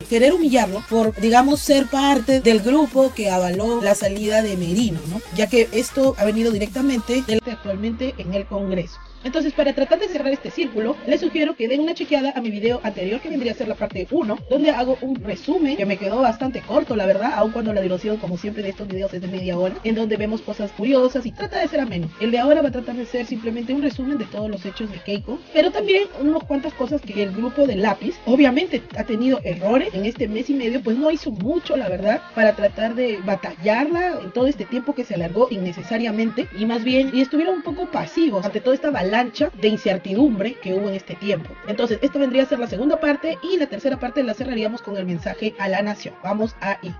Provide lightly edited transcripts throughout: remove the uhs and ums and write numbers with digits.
querer humillarlo por, digamos, ser parte del grupo que avaló la salida de Merino, ¿no? Ya que esto ha venido directamente actualmente en el Congreso. Entonces, para tratar de cerrar este círculo, les sugiero que den una chequeada a mi video anterior, que vendría a ser la parte 1, donde hago un resumen que me quedó bastante corto, la verdad, aun cuando la duración, como siempre, de estos videos es de media hora, en donde vemos cosas curiosas y trata de ser ameno. El de ahora va a tratar de ser simplemente un resumen de todos los hechos de Keiko, pero también unas cuantas cosas que el grupo de Lápiz, obviamente, ha tenido errores en este mes y medio, pues no hizo mucho, la verdad, para tratar de batallarla en todo este tiempo que se alargó innecesariamente, y más bien, y estuvieron un poco pasivos ante toda esta avalancha de incertidumbre que hubo en este tiempo. Entonces, esto vendría a ser la segunda parte, y la tercera parte la cerraríamos con el mensaje a la nación. Vamos a ir.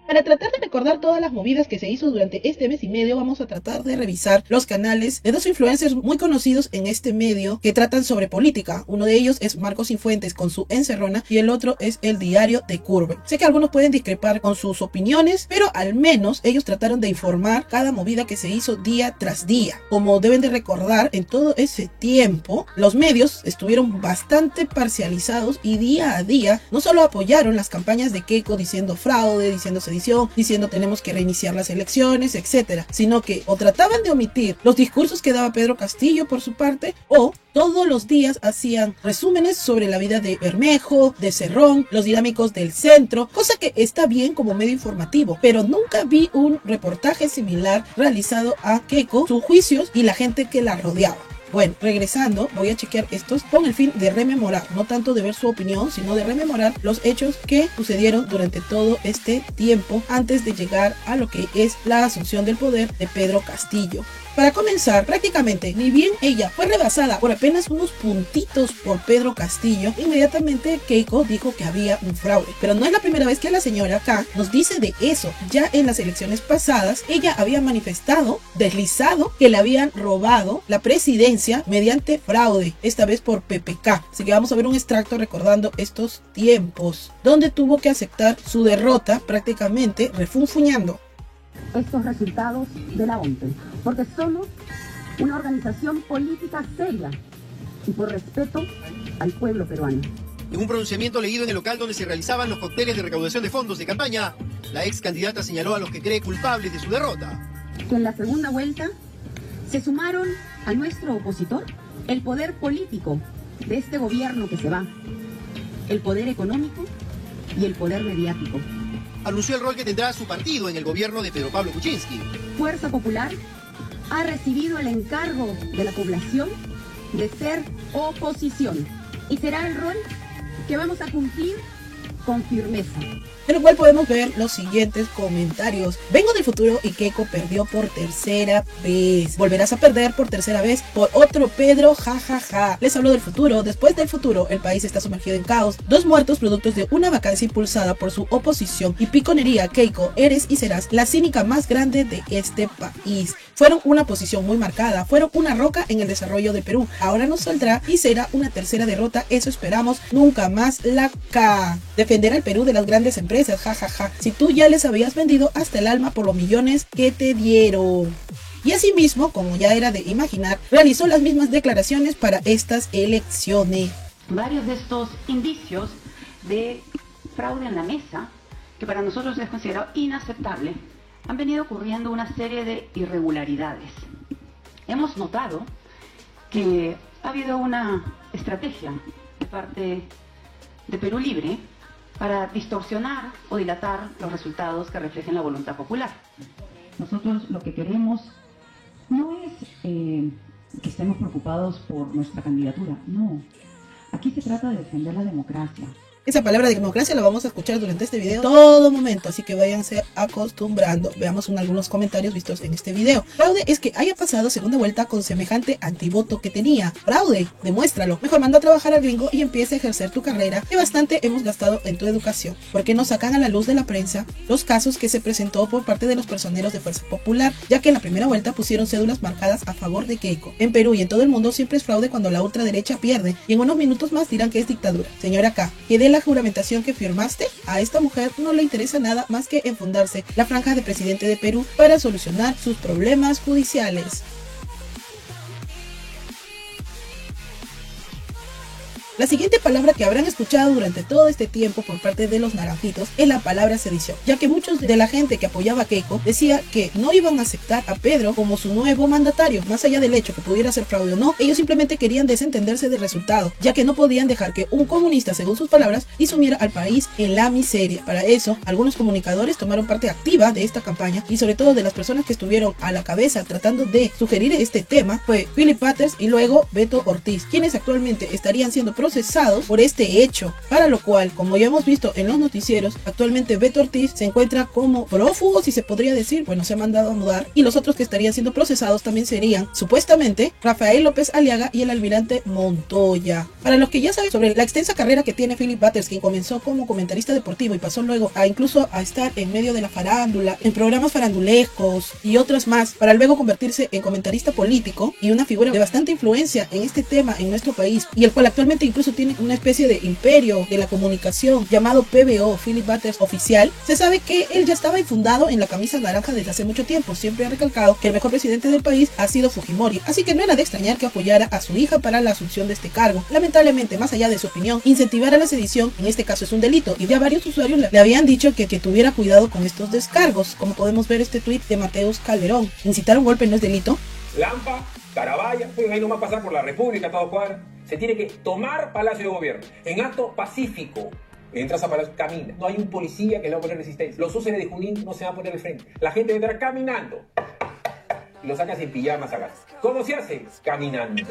Para tratar de recordar todas las movidas que se hizo durante este mes y medio, vamos a tratar de revisar los canales de dos influencers muy conocidos en este medio que tratan sobre política. Uno de ellos es Marcos Cifuentes con su Encerrona, y el otro es El Diario de Curve. Sé que algunos pueden discrepar con sus opiniones, pero al menos ellos trataron de informar cada movida que se hizo día tras día. Como deben de recordar, en todo ese tiempo, los medios estuvieron bastante parcializados, y día a día no solo apoyaron las campañas de Keiko diciendo fraude, diciendo sedición, diciendo tenemos que reiniciar las elecciones, etcétera, sino que o trataban de omitir los discursos que daba Pedro Castillo por su parte, o todos los días hacían resúmenes sobre la vida de Bermejo, de Cerrón, los dinámicos del centro, cosa que está bien como medio informativo, pero nunca vi un reportaje similar realizado a Keiko, sus juicios y la gente que la rodeaba. Bueno, regresando, voy a chequear estos con el fin de rememorar, no tanto de ver su opinión, sino de rememorar los hechos que sucedieron durante todo este tiempo antes de llegar a lo que es la asunción del poder de Pedro Castillo. Para comenzar, prácticamente, ni bien ella fue rebasada por apenas unos puntitos por Pedro Castillo, inmediatamente Keiko dijo que había un fraude. Pero no es la primera vez que la señora K nos dice de eso. Ya en las elecciones pasadas, ella había manifestado, deslizado, que le habían robado la presidencia mediante fraude, esta vez por PPK. Así que vamos a ver un extracto recordando estos tiempos, donde tuvo que aceptar su derrota prácticamente refunfuñando estos resultados de la ONPE, porque somos una organización política seria y por respeto al pueblo peruano. En un pronunciamiento leído en el local donde se realizaban los cócteles de recaudación de fondos de campaña, la ex candidata señaló a los que cree culpables de su derrota. Que en la segunda vuelta se sumaron a nuestro opositor el poder político de este gobierno que se va, el poder económico y el poder mediático. Anunció el rol que tendrá su partido en el gobierno de Pedro Pablo Kuczynski. Fuerza Popular ha recibido el encargo de la población de ser oposición, y será el rol que vamos a cumplir con firmeza. En lo cual podemos ver los siguientes comentarios. Vengo del futuro y Keiko perdió por tercera vez. Volverás a perder por tercera vez por otro Pedro, jajaja. Les hablo del futuro. Después del futuro, el país está sumergido en caos. 2 muertos productos de una vacancia impulsada por su oposición y piconería. Keiko, eres y serás la cínica más grande de este país. Fueron una posición muy marcada. Fueron una roca en el desarrollo de Perú. Ahora nos saldrá y será una tercera derrota. Eso esperamos. Nunca más la K. Defender al Perú de las grandes empresas. Jajaja, si tú ya les habías vendido hasta el alma por los millones que te dieron. Y asimismo, como ya era de imaginar, realizó las mismas declaraciones para estas elecciones. Varios de estos indicios de fraude en la mesa, que para nosotros es considerado inaceptable, han venido ocurriendo una serie de irregularidades. Hemos notado que ha habido una estrategia de parte de Perú Libre para distorsionar o dilatar los resultados que reflejen la voluntad popular. Nosotros lo que queremos no es que estemos preocupados por nuestra candidatura, no. Aquí se trata de defender la democracia. Esa palabra de democracia la vamos a escuchar durante este video todo momento, así que váyanse acostumbrando. Veamos algunos comentarios vistos en este video. Fraude es que haya pasado segunda vuelta con semejante antivoto que tenía. Fraude, demuéstralo. Mejor manda a trabajar al gringo y empieza a ejercer tu carrera, que bastante hemos gastado en tu educación. ¿Por qué no sacan a la luz de la prensa los casos que se presentó por parte de los personeros de Fuerza Popular? Ya que en la primera vuelta pusieron cédulas marcadas a favor de Keiko. En Perú y en todo el mundo siempre es fraude cuando la ultraderecha pierde, y en unos minutos más dirán que es dictadura. Señora K, que de la juramentación que firmaste, a esta mujer no le interesa nada más que enfundarse la franja de presidente de Perú para solucionar sus problemas judiciales. La siguiente palabra que habrán escuchado durante todo este tiempo por parte de los naranjitos es la palabra sedición, ya que muchos de la gente que apoyaba a Keiko decía que no iban a aceptar a Pedro como su nuevo mandatario. Más allá del hecho que pudiera ser fraude o no, ellos simplemente querían desentenderse del resultado, ya que no podían dejar que un comunista, según sus palabras, y sumiera al país en la miseria. Para eso, algunos comunicadores tomaron parte activa de esta campaña, y sobre todo de las personas que estuvieron a la cabeza tratando de sugerir este tema fue Philip Butters y luego Beto Ortiz, quienes actualmente estarían siendo procesados por este hecho, para lo cual, como ya hemos visto en los noticieros, actualmente Beto Ortiz se encuentra como prófugo, si se podría decir, bueno, se ha mandado a mudar, y los otros que estarían siendo procesados también serían, supuestamente, Rafael López Aliaga y el almirante Montoya. Para los que ya saben sobre la extensa carrera que tiene Philip Butters, quien comenzó como comentarista deportivo y pasó luego a incluso a estar en medio de la farándula, en programas farandulescos y otras más, para luego convertirse en comentarista político y una figura de bastante influencia en este tema en nuestro país, y el cual actualmente incluso tiene una especie de imperio de la comunicación llamado PBO, Philip Butters Oficial. Se sabe que él ya estaba infundado en la camisa naranja desde hace mucho tiempo. Siempre ha recalcado que el mejor presidente del país ha sido Fujimori, así que no era de extrañar que apoyara a su hija para la asunción de este cargo. Lamentablemente, más allá de su opinión, incentivar a la sedición en este caso es un delito, y ya varios usuarios le habían dicho que tuviera cuidado con estos descargos. Como podemos ver este tuit de Mateus Calderón: incitar un golpe no es delito. Lampa, Carabaya, pues ahí nomás pasar por la República, todo cuadra. Se tiene que tomar Palacio de Gobierno en acto pacífico. Entras a Palacio, camina. No hay un policía que le va a poner resistencia. Los úceres de Junín no se van a poner de frente. La gente va a estar caminando. Y lo sacas en pijamas a casa. ¿Cómo se hace? Caminando.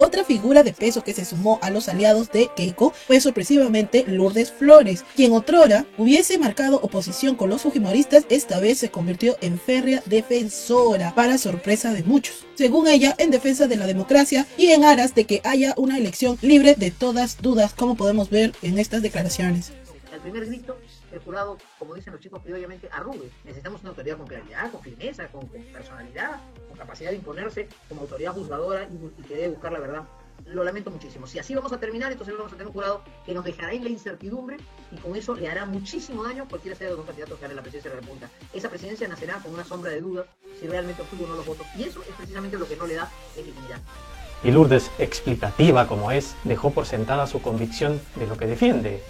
Otra figura de peso que se sumó a los aliados de Keiko fue sorpresivamente Lourdes Flores, quien otrora hubiese marcado oposición con los fujimoristas, esta vez se convirtió en férrea defensora, para sorpresa de muchos. Según ella, en defensa de la democracia y en aras de que haya una elección libre de todas dudas, como podemos ver en estas declaraciones. Al primer grito, el jurado, como dicen los chicos criolamente, arrugue. Necesitamos una autoridad con claridad, con firmeza, con personalidad, con capacidad de imponerse como autoridad juzgadora y que debe buscar la verdad. Lo lamento muchísimo. Si así vamos a terminar, entonces vamos a tener un jurado que nos dejará en la incertidumbre, y con eso le hará muchísimo daño a cualquiera sea de los candidatos que gane la presidencia de la República. Esa presidencia nacerá con una sombra de duda si realmente obtuvo o no los votos, y eso es precisamente lo que no le da legitimidad. Y Lourdes, explicativa como es, dejó por sentada su convicción de lo que defiende.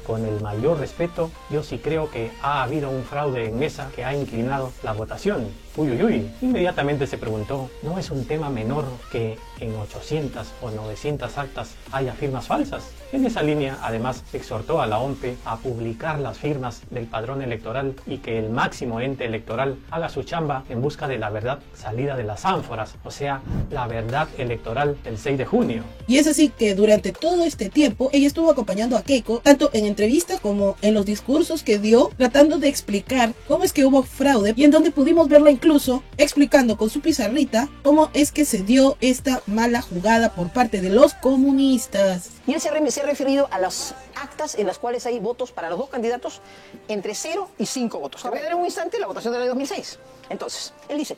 Con el mayor respeto, yo sí creo que ha habido un fraude en mesa que ha inclinado la votación. Uy, uy, uy. Inmediatamente se preguntó, ¿no es un tema menor que en 800 o 900 actas haya firmas falsas? En esa línea, además, exhortó a la OMPE a publicar las firmas del padrón electoral y que el máximo ente electoral haga su chamba en busca de la verdad salida de las ánforas, o sea, la verdad electoral el 6 de junio. Y es así que durante todo este tiempo ella estuvo acompañando a Keiko, tanto en entrevistas como en los discursos que dio, tratando de explicar cómo es que hubo fraude, y en donde pudimos verla incluso explicando con su pizarrita cómo es que se dio esta mala jugada por parte de los comunistas. Y él se ha referido a las actas en las cuales hay votos para los dos candidatos entre 0 y 5 votos. Voy a dar en un instante la votación del año 2006. Entonces, él dice,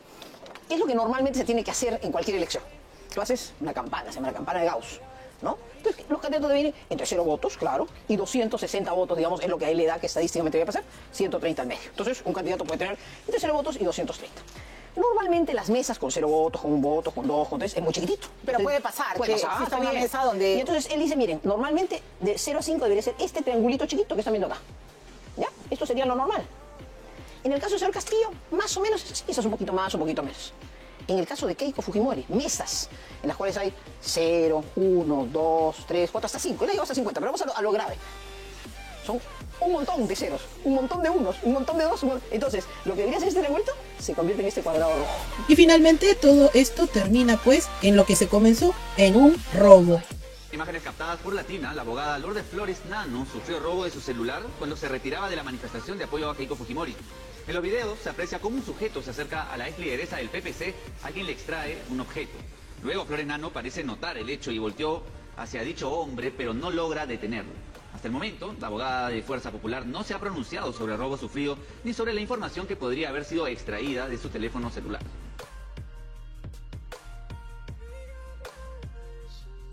¿qué es lo que normalmente se tiene que hacer en cualquier elección? Tú haces una campana, se llama la campana de Gauss, ¿no? Entonces, los candidatos deben ir entre 0 votos, claro, y 260 votos, digamos, es lo que a él le da que estadísticamente debe pasar, 130 al medio. Entonces, un candidato puede tener entre 0 votos y 230. Normalmente las mesas con 0 votos, con 1 voto, con 2, con 3, es muy chiquitito. Pero entonces, puede pasar, que exista una bien. mesa donde... Y entonces él dice, miren, normalmente de 0 a 5 debería ser este triangulito chiquito que están viendo acá. ¿Ya? Esto sería lo normal. En el caso del señor Castillo, más o menos es así, quizás un poquito más, un poquito menos. En el caso de Keiko Fujimori, mesas en las cuales hay 0, 1, 2, 3, 4, hasta 5. Él ha llegado hasta 50, pero vamos a lo grave. Son un montón de ceros, un montón de unos, un montón de dos. Entonces, lo que debería ser este revuelto se convierte en este cuadrado rojo. Y finalmente todo esto termina pues en lo que se comenzó en un robo. Imágenes captadas por Latina, la abogada Lourdes Flores Nano sufrió robo de su celular cuando se retiraba de la manifestación de apoyo a Keiko Fujimori. En los videos se aprecia cómo un sujeto se acerca a la ex lideresa del PPC, a quien le extrae un objeto. Luego Flores Nano parece notar el hecho y volteó hacia dicho hombre, pero no logra detenerlo. Hasta el momento, la abogada de Fuerza Popular no se ha pronunciado sobre el robo sufrido ni sobre la información que podría haber sido extraída de su teléfono celular.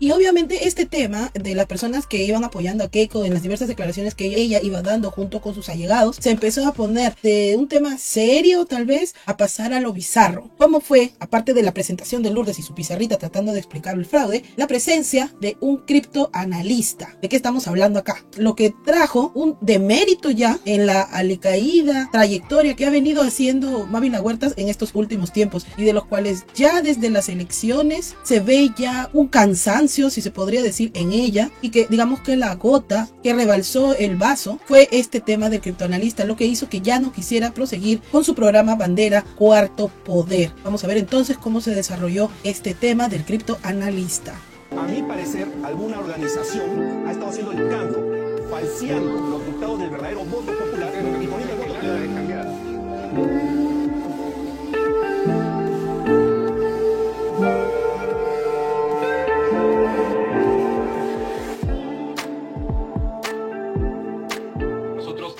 Y obviamente este tema de las personas que iban apoyando a Keiko en las diversas declaraciones que ella iba dando junto con sus allegados, se empezó a poner de un tema serio tal vez a pasar a lo bizarro. ¿Cómo fue, aparte de la presentación de Lourdes y su pizarrita tratando de explicar el fraude, la presencia de un criptoanalista? ¿De qué estamos hablando acá? Lo que trajo un demérito ya en la alicaída trayectoria que ha venido haciendo Mávila Huertas en estos últimos tiempos, y de los cuales ya desde las elecciones se ve ya un cansancio, si se podría decir, en ella, y que digamos que la gota que rebalsó el vaso fue este tema del criptoanalista, lo que hizo que ya no quisiera proseguir con su programa bandera Cuarto Poder. Vamos a ver entonces cómo se desarrolló este tema del criptoanalista. A mi parecer, alguna organización ha estado haciendo el cambio, falseando los resultados del verdadero voto popular y poniendo el voto popular.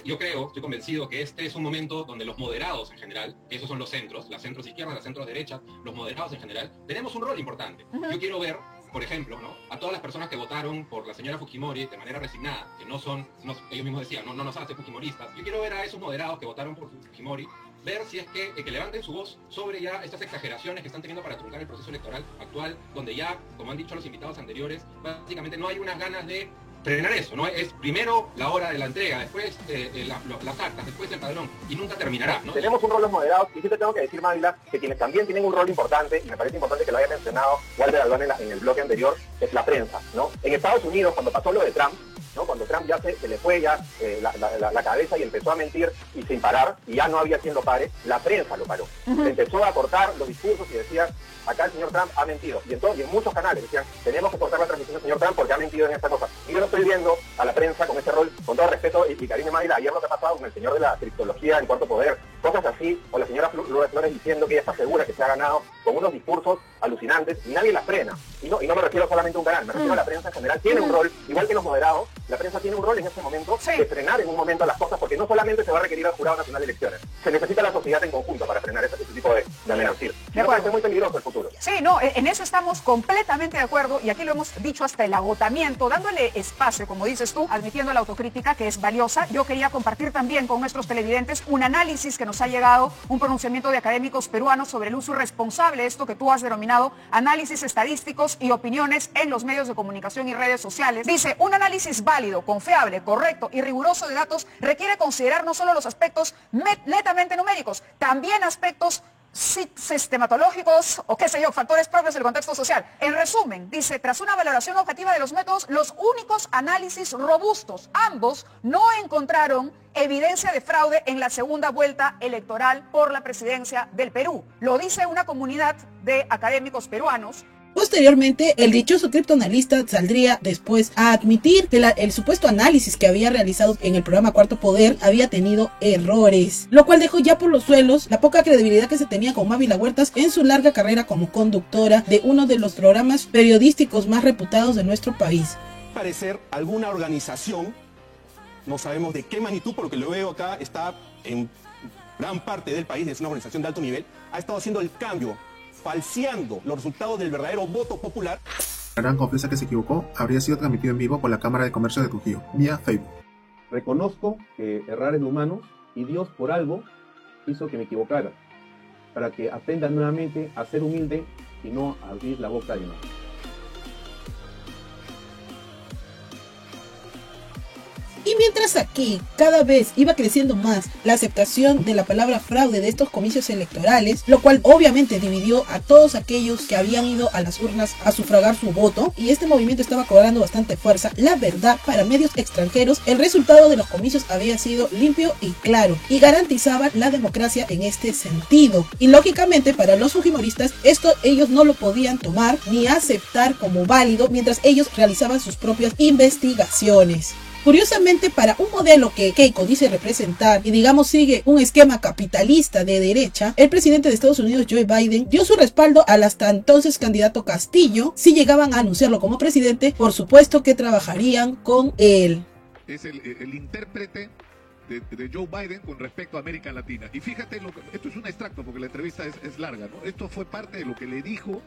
Yo creo, estoy convencido que este es un momento donde los moderados en general, esos son los centros, las centros izquierdas, las centros derechas, los moderados en general, tenemos un rol importante. Yo quiero ver, por ejemplo, ¿no?, a todas las personas que votaron por la señora Fujimori de manera resignada, que no son, ellos mismos decían, no nos hace fujimoristas. Yo quiero ver a esos moderados que votaron por Fujimori, ver si es que levanten su voz sobre ya estas exageraciones que están teniendo para truncar el proceso electoral actual, donde ya, como han dicho los invitados anteriores, básicamente no hay unas ganas de frenar eso, ¿no? Es primero la hora de la entrega, después las actas, después el padrón, y nunca terminará, ¿no? Tenemos un rol los moderados, y sí te tengo que decir, Mávila, que quienes también tienen un rol importante, y me parece importante que lo haya mencionado Walter Albán en el bloque anterior, es la prensa, ¿no? En Estados Unidos, cuando pasó lo de Trump, ¿no?, cuando Trump ya se le fue ya la cabeza y empezó a mentir y sin parar, y ya no había quien lo pare, la prensa lo paró. Empezó a cortar los discursos y decía, acá el señor Trump ha mentido. Y entonces, en muchos canales decían, tenemos que cortar la transmisión del señor Trump porque ha mentido en esta cosa. Y yo no estoy viendo a la prensa con ese rol, con todo respeto, y Karine Mávila, ayer lo que ha pasado con el señor de la criptología en Cuarto Poder, cosas así, o la señora Lourdes Flores diciendo que ella está segura que se ha ganado con unos discursos alucinantes, y nadie la frena. Y no me refiero solamente a un canal, me refiero a la prensa en general. Tiene un rol, igual que los moderados, la prensa tiene un rol en este momento de frenar en un momento las cosas, porque no solamente se va a requerir al Jurado Nacional de Elecciones, se necesita la sociedad en conjunto para frenar ese tipo de amenazas. Me parece muy peligroso el futuro. Sí, no, en eso estamos completamente de acuerdo, y aquí lo hemos dicho hasta el agotamiento, dándole espacio, como dices tú, admitiendo la autocrítica que es valiosa. Yo quería compartir también con nuestros televidentes un análisis que nos ha llegado, un pronunciamiento de académicos peruanos sobre el uso irresponsable, esto que tú has denominado análisis estadísticos y opiniones en los medios de comunicación y redes sociales. Dice, un análisis válido, confiable, correcto y riguroso de datos requiere considerar no solo los aspectos netamente numéricos, también aspectos sistematológicos o qué sé yo, factores propios del contexto social. En resumen, dice, tras una valoración objetiva de los métodos, los únicos análisis robustos, ambos no encontraron evidencia de fraude en la segunda vuelta electoral por la presidencia del Perú. Lo dice una comunidad de académicos peruanos. Posteriormente, el dichoso criptoanalista saldría después a admitir que el supuesto análisis que había realizado en el programa Cuarto Poder había tenido errores, lo cual dejó ya por los suelos la poca credibilidad que se tenía con Mávila Huertas en su larga carrera como conductora de uno de los programas periodísticos más reputados de nuestro país. Parecer alguna organización, no sabemos de qué magnitud, porque lo veo acá, está en gran parte del país, es una organización de alto nivel, ha estado haciendo el cambio, falseando los resultados del verdadero voto popular. La gran confianza que se equivocó habría sido transmitido en vivo por la Cámara de Comercio de Trujillo, vía Facebook. Reconozco que errar es humano y Dios por algo hizo que me equivocara, para que aprenda nuevamente a ser humilde y no a abrir la boca de nadie. Y mientras aquí cada vez iba creciendo más la aceptación de la palabra fraude de estos comicios electorales, lo cual obviamente dividió a todos aquellos que habían ido a las urnas a sufragar su voto, y este movimiento estaba cobrando bastante fuerza, la verdad, para medios extranjeros, el resultado de los comicios había sido limpio y claro, y garantizaba la democracia en este sentido. Y lógicamente para los fujimoristas, esto ellos no lo podían tomar ni aceptar como válido mientras ellos realizaban sus propias investigaciones. Curiosamente, para un modelo que Keiko dice representar y digamos sigue un esquema capitalista de derecha, el presidente de Estados Unidos, Joe Biden, dio su respaldo al hasta entonces candidato Castillo. Si llegaban a anunciarlo como presidente, por supuesto que trabajarían con él. Es el intérprete de Joe Biden con respecto a América Latina. Y fíjate, esto es un extracto porque la entrevista es larga, ¿no? Esto fue parte de lo que le dijo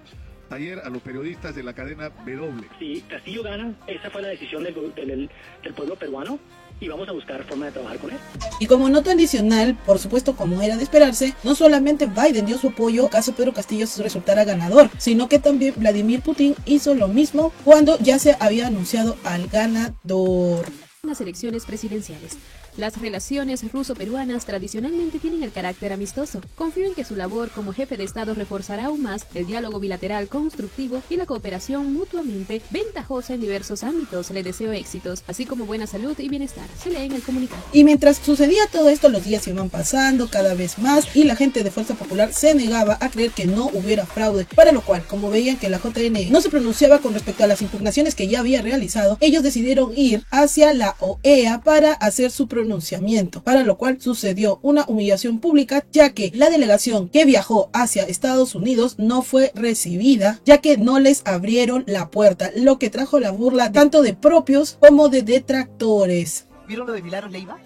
ayer a los periodistas de la cadena W. Si Castillo gana, esa fue la decisión del pueblo peruano y vamos a buscar forma de trabajar con él. Y como nota adicional, por supuesto como era de esperarse, no solamente Biden dio su apoyo caso Pedro Castillo resultara ganador, sino que también Vladimir Putin hizo lo mismo cuando ya se había anunciado al ganador. Las elecciones presidenciales. Las relaciones ruso-peruanas tradicionalmente tienen el carácter amistoso. Confío en que su labor como jefe de Estado reforzará aún más el diálogo bilateral constructivo y la cooperación mutuamente ventajosa en diversos ámbitos. Le deseo éxitos, así como buena salud y bienestar. Se lee en el comunicado. Y mientras sucedía todo esto, los días iban pasando cada vez más y la gente de Fuerza Popular se negaba a creer que no hubiera fraude, para lo cual, como veían que la JN no se pronunciaba con respecto a las impugnaciones que ya había realizado, ellos decidieron ir hacia la OEA para hacer su pronunciamiento, para lo cual sucedió una humillación pública, ya que la delegación que viajó hacia Estados Unidos no fue recibida, ya que no les abrieron la puerta, lo que trajo la burla tanto de propios como de detractores. ¿Vieron lo de Milagros Leiva?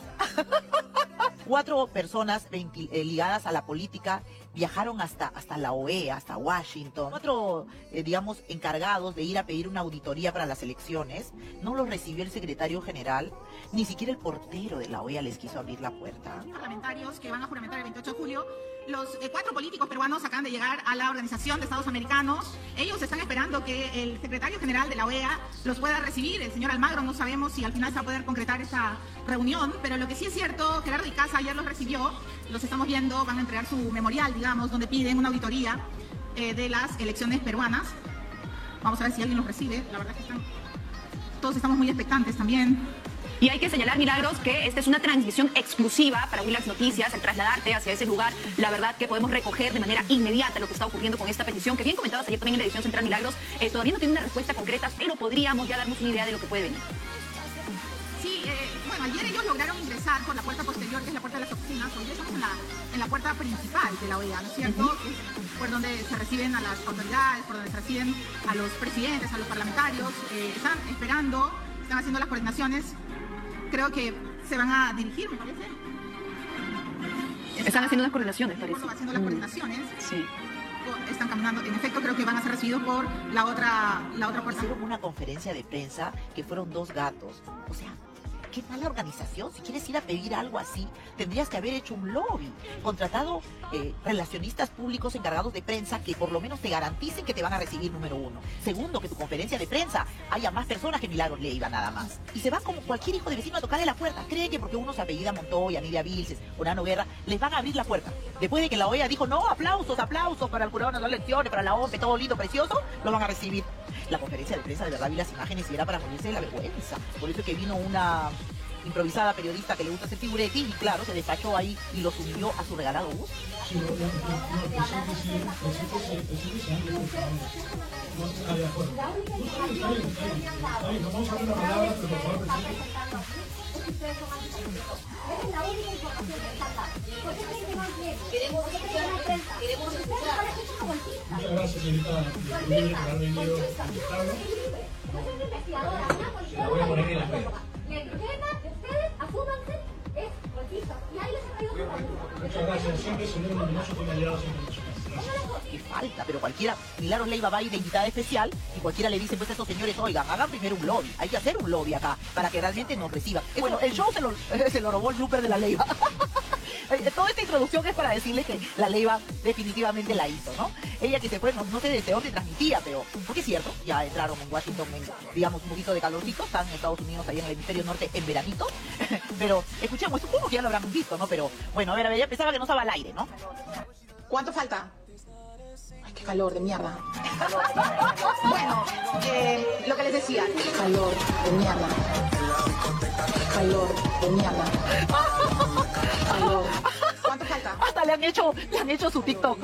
4 personas ligadas a la política viajaron hasta la OEA, hasta Washington. 4, digamos, encargados de ir a pedir una auditoría para las elecciones. No los recibió el secretario general, ni siquiera el portero de la OEA les quiso abrir la puerta. Parlamentarios que van a juramentar el 28 de julio. Los 4 políticos peruanos acaban de llegar a la Organización de Estados Americanos. Ellos están esperando que el secretario general de la OEA los pueda recibir. El señor Almagro, no sabemos si al final se va a poder concretar esa reunión, pero lo que sí es cierto, Gerardo Icaza ayer los recibió, los estamos viendo, van a entregar su memorial, digamos, donde piden una auditoría de las elecciones peruanas. Vamos a ver si alguien los recibe. La verdad es que todos estamos muy expectantes también. Y hay que señalar, Milagros, que esta es una transmisión exclusiva para Willax Noticias. Al trasladarte hacia ese lugar, la verdad que podemos recoger de manera inmediata lo que está ocurriendo con esta petición, que bien comentabas ayer también en la edición central, Milagros, todavía no tiene una respuesta concreta, pero podríamos ya darnos una idea de lo que puede venir. Sí, bueno, ayer ellos lograron ingresar por la puerta posterior, que es la puerta de las oficinas. Hoy estamos en la puerta principal de la OEA, ¿no es cierto? Que es por donde se reciben a las autoridades, por donde se reciben a los presidentes, a los parlamentarios. Están esperando, están haciendo las coordinaciones. Creo que se van a dirigir, me parece. Están haciendo unas coordinaciones, parece. Haciendo las coordinaciones. Sí. Están caminando. En efecto, creo que van a ser recibidos por la otra puerta. Hicieron una conferencia de prensa que fueron 2 gatos. O sea, qué mala organización. Si quieres ir a pedir algo así, tendrías que haber hecho un lobby, contratado relacionistas públicos encargados de prensa que por lo menos te garanticen que te van a recibir, número 1. Segundo, que tu conferencia de prensa haya más personas que Milagros Leiva nada más. Y se van como cualquier hijo de vecino a tocarle la puerta. Creen que porque uno se apellida Montoya, Nidia Vilches o Nano Guerra, les van a abrir la puerta. Después de que la OEA dijo, no, aplausos para el Jurado Nacional de Elecciones, para la OMP, todo lindo, precioso, lo van a recibir. La conferencia de prensa, de verdad, vi las imágenes y era para morirse de la vergüenza. Por eso es que vino una improvisada periodista que le gusta hacer figuretti y claro, se despachó ahí y lo subió a su regalado bus. Muchas gracias, señorita. La voy a poner en la red. El tema de ustedes, asúmanse, es golpista. Y ahí les ha traído su Muchas gracias. Siempre señor Luminoso tiene aliados internacionales. Qué falta, pero cualquiera, Milagros Leiva va a ir de invitada especial y cualquiera le dice pues a estos señores, oigan, hagan primero un lobby, hay que hacer un lobby acá para que realmente nos reciban. Bueno, el show se lo robó el blooper de la Leiva. Toda esta introducción es para decirle que la Leiva definitivamente la hizo, ¿no? Ella que se fue, no sé desde dónde transmitía, pero porque es cierto, ya entraron en Washington, digamos, un poquito de calorcito, están en Estados Unidos, allá en el hemisferio norte, en veranito. Pero escuchemos, supongo que ya lo habrán visto, ¿no? Pero bueno, a ver, ya pensaba que no estaba al aire, ¿no? ¿Cuánto falta? Ay, qué calor de mierda. Bueno, lo que les decía, qué calor de mierda. Calor de mierda. Calor. ¿Cuánto falta? Hasta le han hecho su TikTok.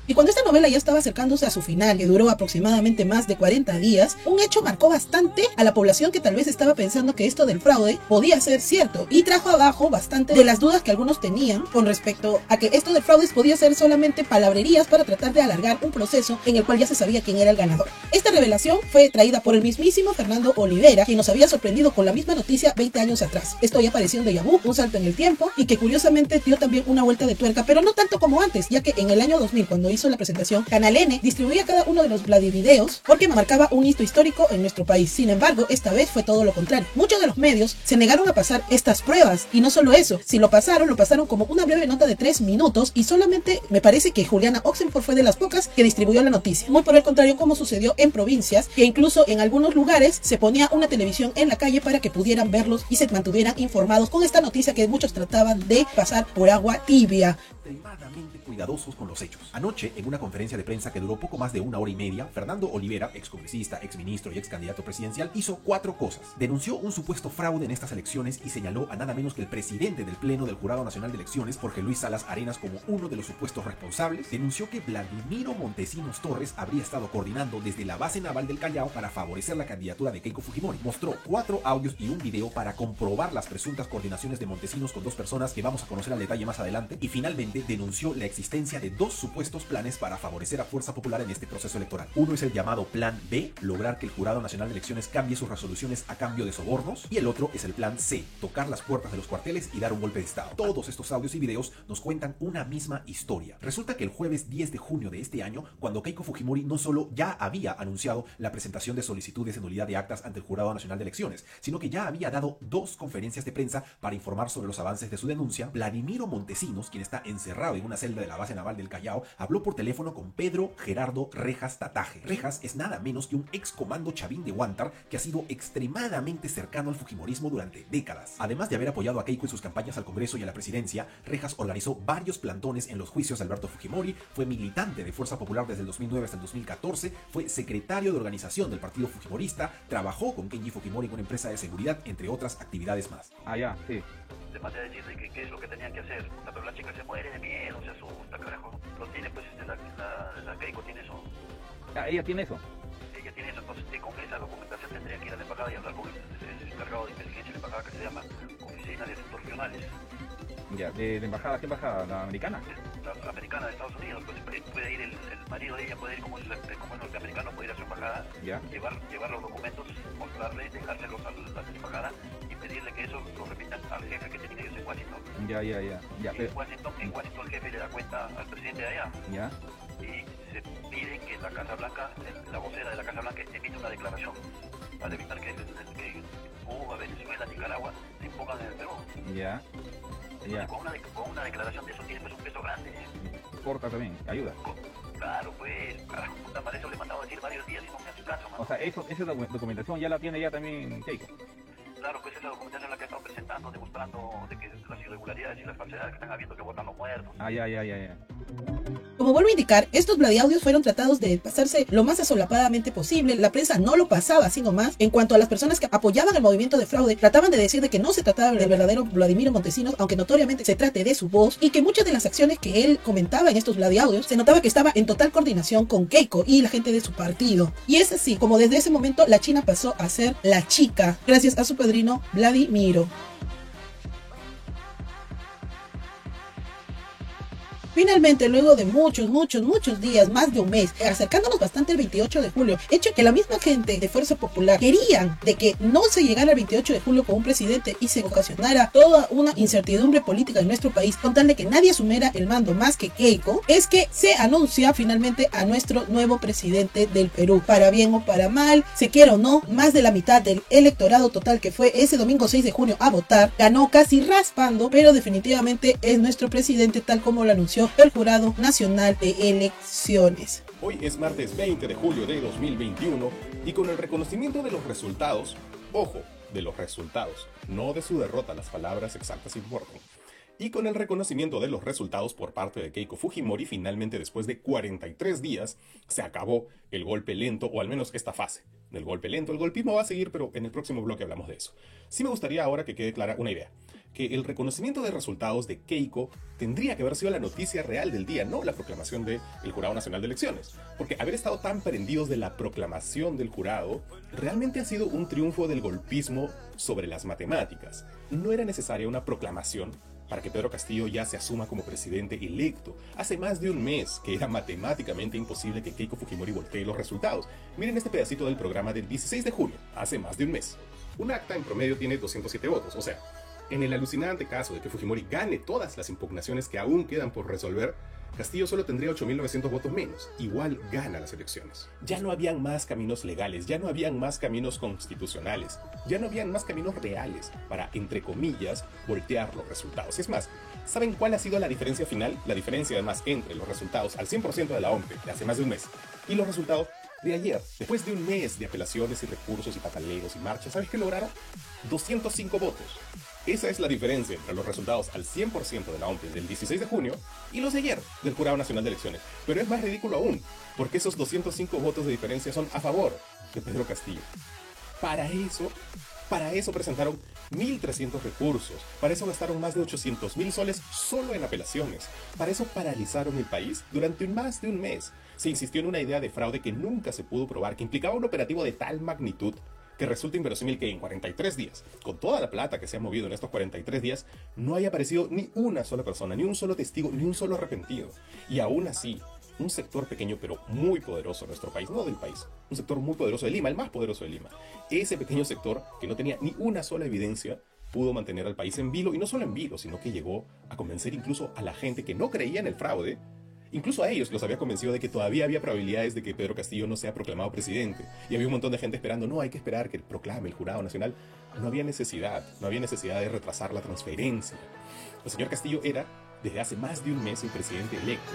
Y cuando esta novela ya estaba acercándose a su final, que duró aproximadamente más de 40 días, un hecho marcó bastante a la población que tal vez estaba pensando que esto del fraude podía ser cierto, y trajo abajo bastante de las dudas que algunos tenían con respecto a que esto del fraude podía ser solamente palabrerías para tratar de alargar un proceso en el cual ya se sabía quién era el ganador. Esta revelación fue traída por el mismísimo Fernando Olivera, quien nos había sorprendido con la misma noticia 20 años atrás. Esto ya parecía un déjà vu, un salto en el tiempo, y que curiosamente dio también una vuelta de tuerca, pero no tanto como antes, ya que en el año 2000, cuando hizo la presentación, Canal N distribuía cada uno de los Vladivideos porque marcaba un hito histórico en nuestro país. Sin embargo, esta vez fue todo lo contrario. Muchos de los medios se negaron a pasar estas pruebas, y no solo eso, si lo pasaron como una breve nota de 3 minutos, y solamente me parece que Juliana Oxenford fue de las pocas que distribuyó la noticia. Muy por el contrario, como sucedió en provincias, que incluso en algunos lugares se ponía una televisión en la calle para que pudieran verlos y se mantuvieran informados con esta noticia que muchos trataban de pasar por agua tibia. Extremadamente cuidadosos con los hechos. Anoche, en una conferencia de prensa que duró poco más de 1 hora y media, Fernando Olivera, excongresista, exministro y excandidato presidencial, hizo 4 cosas. Denunció un supuesto fraude en estas elecciones y señaló a nada menos que el presidente del Pleno del Jurado Nacional de Elecciones, Jorge Luis Salas Arenas, como uno de los supuestos responsables. Denunció que Vladimiro Montesinos Torres habría estado coordinando desde la base naval del Callao para favorecer la candidatura de Keiko Fujimori. Mostró 4 audios y un video para comprobar las presuntas coordinaciones de Montesinos con 2 personas que vamos a conocer al detalle más adelante. Y finalmente denunció la existencia de 2 supuestos planes para favorecer a Fuerza Popular en este proceso electoral. Uno es el llamado Plan B, lograr que el Jurado Nacional de Elecciones cambie sus resoluciones a cambio de sobornos, y el otro es el Plan C, tocar las puertas de los cuarteles y dar un golpe de estado. Todos estos audios y videos nos cuentan una misma historia. Resulta que el jueves 10 de junio de este año, cuando Keiko Fujimori no solo ya había anunciado la presentación de solicitudes de nulidad de actas ante el Jurado Nacional de Elecciones, sino que ya había dado 2 conferencias de prensa para informar sobre los avances de su denuncia, Vladimiro Montesinos, quien está encerrado en una celda de la base naval del Callao, habló por teléfono con Pedro Gerardo Rejas Tataje. Rejas es nada menos que un ex comando chavín de Huántar que ha sido extremadamente cercano al fujimorismo durante décadas. Además de haber apoyado a Keiko en sus campañas al Congreso y a la presidencia, Rejas organizó varios plantones en los juicios de Alberto Fujimori, fue militante de Fuerza Popular desde el 2009 hasta el 2014, fue secretario de organización del partido fujimorista, trabajó con Kenji Fujimori en una empresa de seguridad, entre otras actividades más. Ah, ya, sí. Le mandé a decirle que qué es lo que tenían que hacer, pero la chica se muere de miedo, se asusta, carajo. Lo tiene, pues, la Keiko tiene eso. Ah, ella tiene eso. Ella tiene eso, entonces, con esa documentación tendría que ir a la embajada y hablar con el encargado de inteligencia de la embajada, que se llama Oficina de Asuntos Regionales. Ya, ¿de embajada? ¿Qué embajada? ¿La americana? La americana de Estados Unidos, pues puede ir el marido de ella, puede ir como es norteamericano, puede ir a su embajada, ya, llevar los documentos, mostrarle, dejárselos a la embajada y pedirle que eso lo repitan al jefe que tienen ellos en Washington. Ya. En Washington el jefe le da cuenta al presidente de allá. Ya. Y se pide que la Casa Blanca, la vocera de la Casa Blanca, emita una declaración para evitar que Cuba, Venezuela, Nicaragua se impongan en el Perú. Ya. Con una declaración de eso tiene, pues, un peso grande. Corta también, ayuda. Claro, pues, carajo, puta, para eso le mandaba a decir varios días y no me hace caso, man. O sea, esa documentación ya la tiene ya también Keiko. Claro, pues esa documentación es la que ha estado presentando, demostrando de que las irregularidades y las falsedades que están habiendo, que votan los muertos. Ah, ya. Como vuelvo a indicar, estos Vladiaudios fueron tratados de pasarse lo más asolapadamente posible. La prensa no lo pasaba así nomás. En cuanto a las personas que apoyaban el movimiento de fraude, trataban de decir de que no se trataba del verdadero Vladimiro Montesinos, aunque notoriamente se trate de su voz, y que muchas de las acciones que él comentaba en estos Vladiaudios se notaba que estaba en total coordinación con Keiko y la gente de su partido. Y es así como desde ese momento la China pasó a ser la chica, gracias a su padrino Vladimiro. Finalmente, luego de muchos días, más de un mes, acercándonos bastante el 28 de julio, hecho que la misma gente de Fuerza Popular querían de que no se llegara el 28 de julio con un presidente y se ocasionara toda una incertidumbre política en nuestro país, con tal de que nadie asumiera el mando más que Keiko, es que se anuncia finalmente a nuestro nuevo presidente del Perú. Para bien o para mal, se quiera o no, más de la mitad del electorado total que fue ese domingo 6 de junio a votar, ganó casi raspando, pero definitivamente es nuestro presidente tal como lo anunció el Jurado Nacional de Elecciones. Hoy es martes 20 de julio de 2021 y con el reconocimiento de los resultados, ojo, de los resultados, no de su derrota, las palabras exactas importan. Y con el reconocimiento de los resultados por parte de Keiko Fujimori, finalmente después de 43 días se acabó el golpe lento, o al menos esta fase del golpe lento. El golpismo va a seguir, pero en el próximo bloque hablamos de eso. Sí me gustaría ahora que quede clara una idea. que el reconocimiento de resultados de Keiko tendría que haber sido la noticia real del día, no la proclamación del Jurado Nacional de Elecciones. Porque haber estado tan prendidos de la proclamación del jurado realmente ha sido un triunfo del golpismo sobre las matemáticas. No era necesaria una proclamación para que Pedro Castillo ya se asuma como presidente electo. Hace más de un mes que era matemáticamente imposible que Keiko Fujimori voltee los resultados. Miren este pedacito del programa del 16 de junio, hace más de un mes. Un acta en promedio tiene 207 votos, o sea, en el alucinante caso de que Fujimori gane todas las impugnaciones que aún quedan por resolver, Castillo solo tendría 8.900 votos menos. Igual gana las elecciones. Ya no habían más caminos legales, ya no habían más caminos constitucionales, ya no habían más caminos reales para, entre comillas, voltear los resultados. Es más, ¿saben cuál ha sido la diferencia final? La diferencia además entre los resultados al 100% de la OMP de hace más de un mes y los resultados de ayer. Después de un mes de apelaciones y recursos y pataleos y marchas, ¿sabes qué lograron? 205 votos. Esa es la diferencia entre los resultados al 100% de la OMP del 16 de junio y los de ayer del Jurado Nacional de Elecciones. Pero es más ridículo aún, porque esos 205 votos de diferencia son a favor de Pedro Castillo. Para eso presentaron 1.300 recursos, para eso gastaron más de 800.000 soles solo en apelaciones, para eso paralizaron el país durante más de un mes. Se insistió en una idea de fraude que nunca se pudo probar, que implicaba un operativo de tal magnitud que resulta inverosímil que en 43 días, con toda la plata que se ha movido en estos 43 días, no haya aparecido ni una sola persona, ni un solo testigo, ni un solo arrepentido. Y aún así, un sector pequeño pero muy poderoso de nuestro país, no del país, un sector muy poderoso de Lima, el más poderoso de Lima, ese pequeño sector que no tenía ni una sola evidencia, pudo mantener al país en vilo, y no solo en vilo, sino que llegó a convencer incluso a la gente que no creía en el fraude. Incluso a ellos los había convencido de que todavía había probabilidades de que Pedro Castillo no sea proclamado presidente. Y había un montón de gente esperando, no, hay que esperar que proclame el Jurado Nacional. No había necesidad de retrasar la transferencia. El señor Castillo era, desde hace más de un mes, el presidente electo.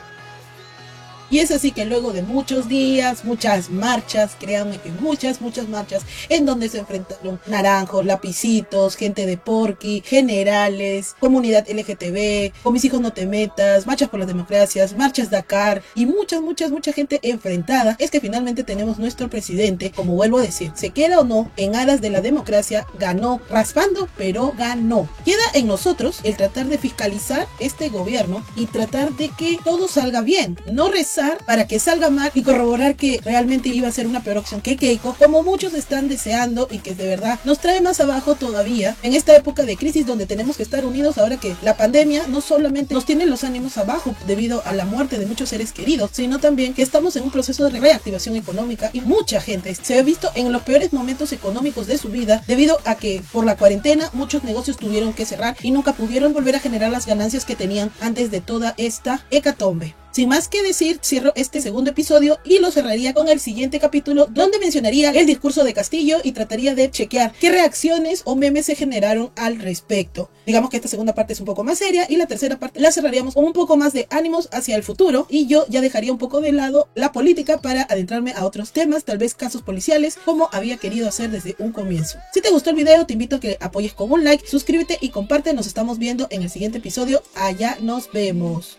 Y es así que luego de muchos días, muchas marchas, créanme que muchas marchas, en donde se enfrentaron naranjos, lapicitos, gente de Porqui, generales, comunidad LGTB, con mis hijos no te metas, marchas por las democracias, marchas Dakar y mucha gente enfrentada, es que finalmente tenemos nuestro presidente, como vuelvo a decir, se quiera o no, en aras de la democracia, ganó, raspando, pero ganó. Queda en nosotros el tratar de fiscalizar este gobierno y tratar de que todo salga bien, no rezar para que salga mal y corroborar que realmente iba a ser una peor opción que Keiko, como muchos están deseando, y que de verdad nos trae más abajo todavía en esta época de crisis donde tenemos que estar unidos ahora que la pandemia no solamente nos tiene los ánimos abajo debido a la muerte de muchos seres queridos, sino también que estamos en un proceso de reactivación económica y mucha gente se ha visto en los peores momentos económicos de su vida debido a que por la cuarentena muchos negocios tuvieron que cerrar y nunca pudieron volver a generar las ganancias que tenían antes de toda esta hecatombe. Sin más que decir, cierro este segundo episodio y lo cerraría con el siguiente capítulo, donde mencionaría el discurso de Castillo y trataría de chequear qué reacciones o memes se generaron al respecto. Digamos que esta segunda parte es un poco más seria y la tercera parte la cerraríamos con un poco más de ánimos hacia el futuro, y yo ya dejaría un poco de lado la política para adentrarme a otros temas, tal vez casos policiales, como había querido hacer desde un comienzo. Si te gustó el video, te invito a que apoyes con un like, suscríbete y comparte. Nos estamos viendo en el siguiente episodio. Allá nos vemos.